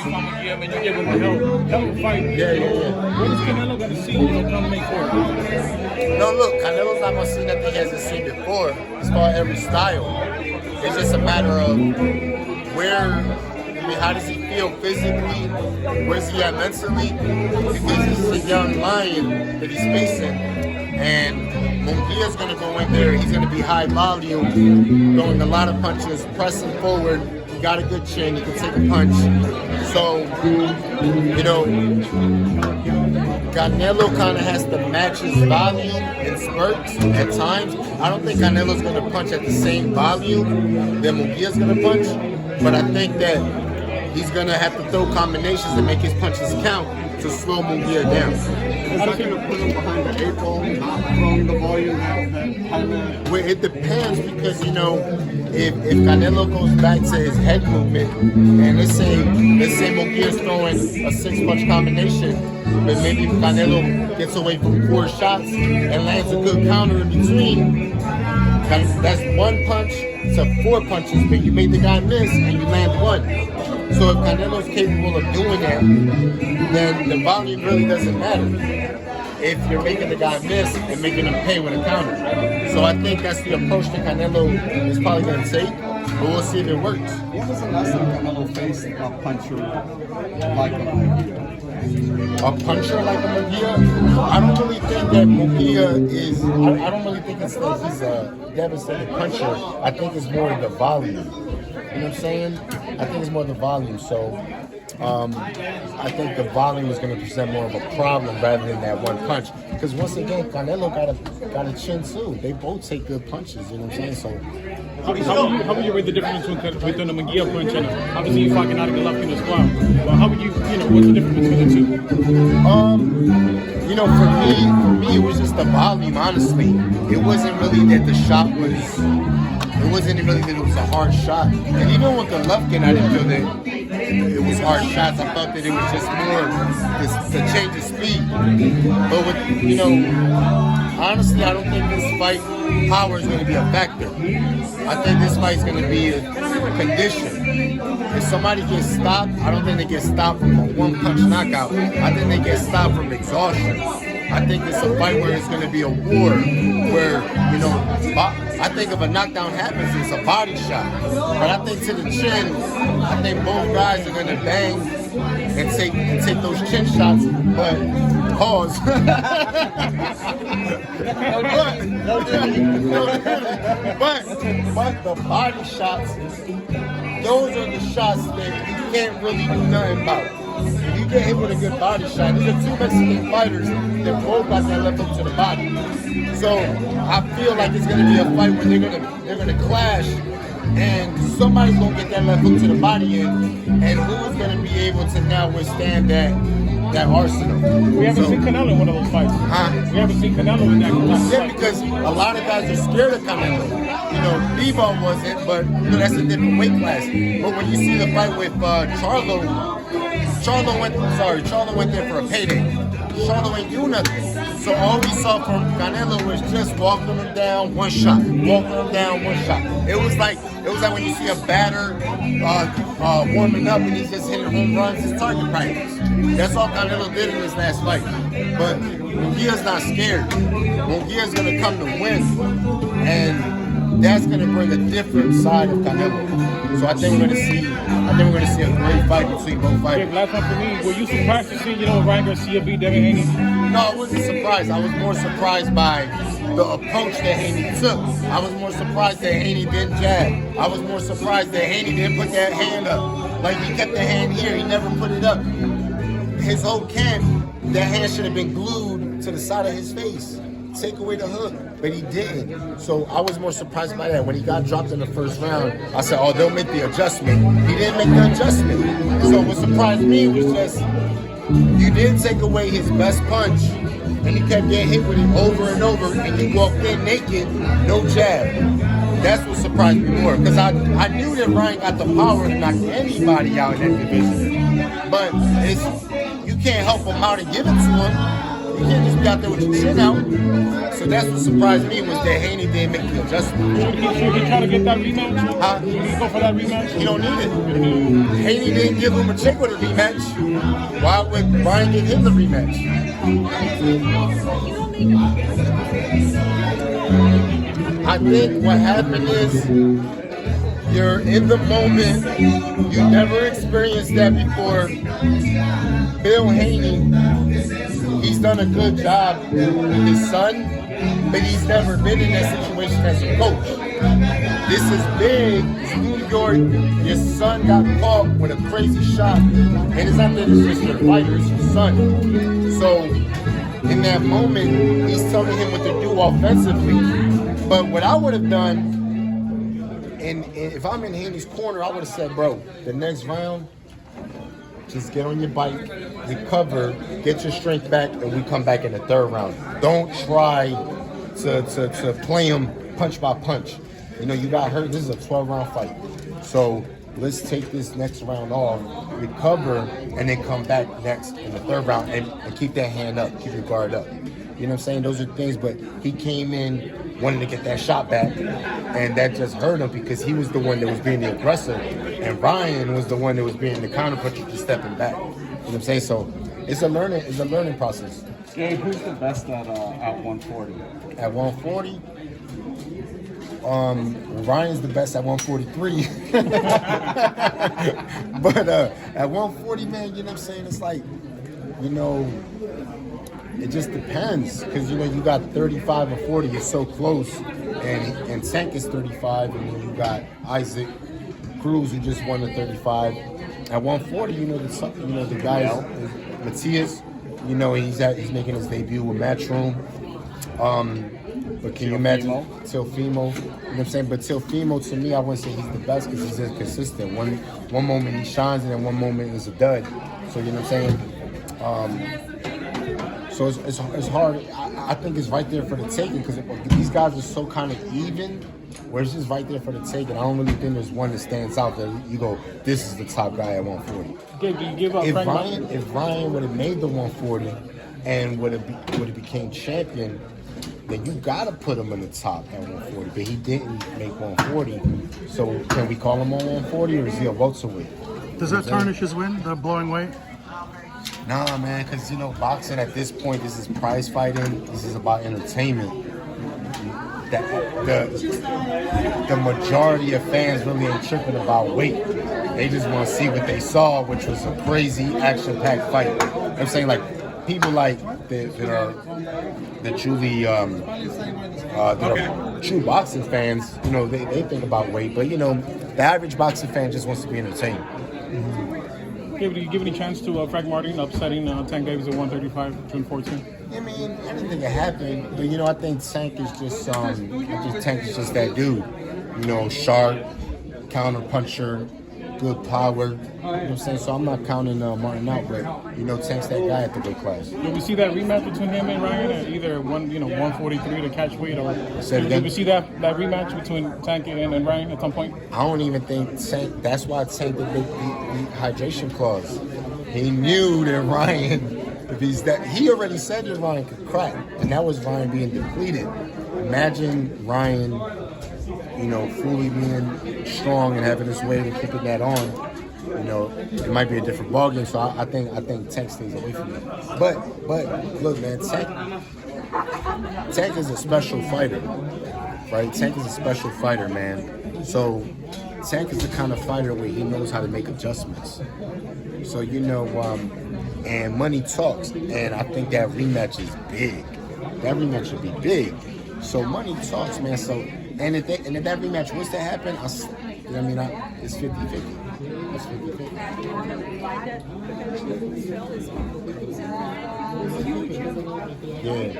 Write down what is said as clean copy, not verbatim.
Munguia, man, you give him a hell of a fight. Yeah. What is Canelo going to see, come May 4th? No, look, Canelo's not going to see nothing he hasn't seen before. It's called every style. It's just a matter of how does he feel physically? Where's he at mentally? Because this is a young lion that he's facing. And Munguia's going to go in there. He's going to be high volume, throwing a lot of punches, pressing forward. He got a good chin. He can take a punch. So, Canelo kind of has to match his volume in spurts at times. I don't think Canelo's going to punch at the same volume that Munguia's going to punch, but I think that he's going to have to throw combinations to make his punches count to slow Munguia down. Is that going to put him behind the eight ball, not throwing the volume that Well, it depends because, if Canelo goes back to his head movement, and let's say Munguia's throwing a 6-punch combination, but maybe Canelo gets away from 4 shots and lands a good counter in between, that's 1 punch to 4 punches, but you made the guy miss and you land 1. So if Canelo's capable of doing that, then the volume really doesn't matter if you're making the guy miss and making him pay with a counter. So I think that's the approach that Canelo is probably going to take, but we'll see if it works. When was the last time Canelo faced a puncher like a Munguia? A puncher like a Munguia? I don't really think that Munguia is, I don't really think it's that he's a devastating puncher. I think it's more the volume. You know what I'm saying? I think it's more the volume. So I think the volume is going to present more of a problem rather than that 1 punch. Because once again, Canelo got a chin too. They both take good punches. You know what I'm saying? So how would you rate the difference between the Munguia punch and obviously you fucking out of Golovkin as well? But how would you what's the difference between the two? For me, it was just the volume. Honestly, it wasn't really that the shot was. It wasn't really that it was a hard shot. And even with Golovkin, I didn't feel that it was hard shots. I thought that it was just more the change of speed. But with, honestly, I don't think this fight power is going to be a factor. I think this fight is going to be a condition. If somebody gets stopped, I don't think they get stopped from a 1-punch knockout. I think they get stopped from exhaustion. I think it's a fight where it's going to be a war where, I think if a knockdown happens, it's a body shot. But I think to the chin, I think both guys are going to bang and take those chin shots. But, pause. but the body shots, those are the shots that you can't really do nothing about. If you get hit with a good body shot, these are 2 Mexican fighters that both got that left hook to the body. So I feel like it's gonna be a fight where they're gonna clash, and somebody's gonna get that left hook to the body and who's gonna be able to now withstand that arsenal. We haven't seen Canelo in one of those fights. We haven't seen Canelo in that fight. Yeah, because a lot of guys are scared of Canelo. Bebo wasn't, but that's a different weight class. But when you see the fight with Charlo went there for a payday. Charlo ain't do nothing. So all we saw from Canelo was just walking him down 1 shot, walking him down 1 shot. It was like when you see a batter warming up and he's just hitting home runs. It's target practice. That's all Canelo did in his last fight. But Munguia's not scared. Munguia's gonna come to win, and that's gonna bring a different side of Canelo. So I think we're gonna see a great fight between both fighters. Yeah, last one for me. Were you surprised to see Ryan Garcia beat Devin Haney? No, I wasn't surprised. I was more surprised by the approach that Haney took. I was more surprised that Haney didn't jab. I was more surprised that Haney didn't put that hand up. Like, he kept the hand here. He never put it up. His whole camp, that hand should have been glued to the side of his face. Take away the hook, but he didn't. So I was more surprised by that. When he got dropped in the first round, I said, oh, they'll make the adjustment. He didn't make the adjustment. So what surprised me was just, you did take away his best punch, and he kept getting hit with it over and over, and he walked in naked, no jab. That's what surprised me more, because I knew that Ryan got the power to knock anybody out in that division. But you can't help him out and give it to him. You can't just be out there with your chin out. So that's what surprised me was that Haney didn't make the adjustment. Should he try to get that rematch? Huh? Should he go for that rematch? He don't need it. Haney didn't give Lomachenko the rematch. Why would Ryan give him the rematch? I think what happened is you're in the moment. You never experienced that before. Bill Haney, he's done a good job with his son, but he's never been in that situation as a coach. This is big. It's New York. Your son got caught with a crazy shot. And it's not that it's just your fighter, it's your son. So in that moment, he's telling him what to do offensively. But what I would have done, and if I'm in Haney's corner, I would have said, bro, the next round, just get on your bike, recover, get your strength back, and we come back in the third round. Don't try to play him punch by punch. You know, you got hurt. This is a 12-round fight. So let's take this next round off, recover, and then come back next in the third round and keep that hand up, keep your guard up. You know what I'm saying? Those are things, but he came in wanting to get that shot back, and that just hurt him because he was the one that was being the aggressor, and Ryan was the one that was being the counterpuncher, just stepping back. You know what I'm saying? So it's a learning process. Gabe, who's the best at 140? At 140, Ryan's the best at 143. But at 140, man, you know what I'm saying? It's like, you know, it just depends because, you know, you got 35 or 40, it's so close, and Tank is 35, and then you got Isaac Cruz who just won the 35. At 140, you know, the guy is Matias. You know, he's making his debut with Matchroom. But can you imagine Teofimo? You know what I'm saying? But Teofimo, to me, I wouldn't say he's the best because he's inconsistent. One moment he shines, and then one moment is a dud. So, you know what I'm saying? So it's hard. I think it's right there for the taking because these guys are so kind of even, where it's just right there for the taking. I don't really think there's one that stands out that you go, this is the top guy at 140. Okay, do you give up If Ryan would have made the 140 and would have became champion, then you gotta put him in the top at 140. But he didn't make 140. So can we call him on 140 or is he a welterweight? Does that tarnish his win, the blowing weight? Nah, man, because, you know, boxing at this point, this is prize fighting. This is about entertainment. The majority of fans really ain't tripping about weight. They just want to see what they saw, which was a crazy, action-packed fight. You know what I'm saying? Like, people like that are truly that are true boxing fans, you know, they think about weight. But, you know, the average boxing fan just wants to be entertained. Do you give any chance to Frank Martin upsetting Tank Davis at 135, June 14? I mean, anything can happen, but you know, I think Tank is just Tank is just that dude. You know, sharp, counter puncher, good power. You know what I'm saying? So I'm not counting Martin out, but you know, Tank's that guy at the weight class. Did we see that rematch between him and Ryan at either 143 to catch weight, or did we see that rematch between Tank and Ryan at some point? I don't even think Tank. That's why Tank did the hydration clause. He knew that Ryan. He already said that Ryan could crack, and that was Ryan being depleted. Imagine Ryan, you know, fully being strong and having his way to keeping that on. You know, it might be a different ballgame. So I think Tank stays away from that. But look, man, Tank is a special fighter, right? Tank is a special fighter, man. So Tank is the kind of fighter where he knows how to make adjustments. So, you know, and money talks, and I think that rematch is big. That rematch should be big. So money talks, man. So and if that rematch was to happen, it's 50-50. It's 50-50. Yeah.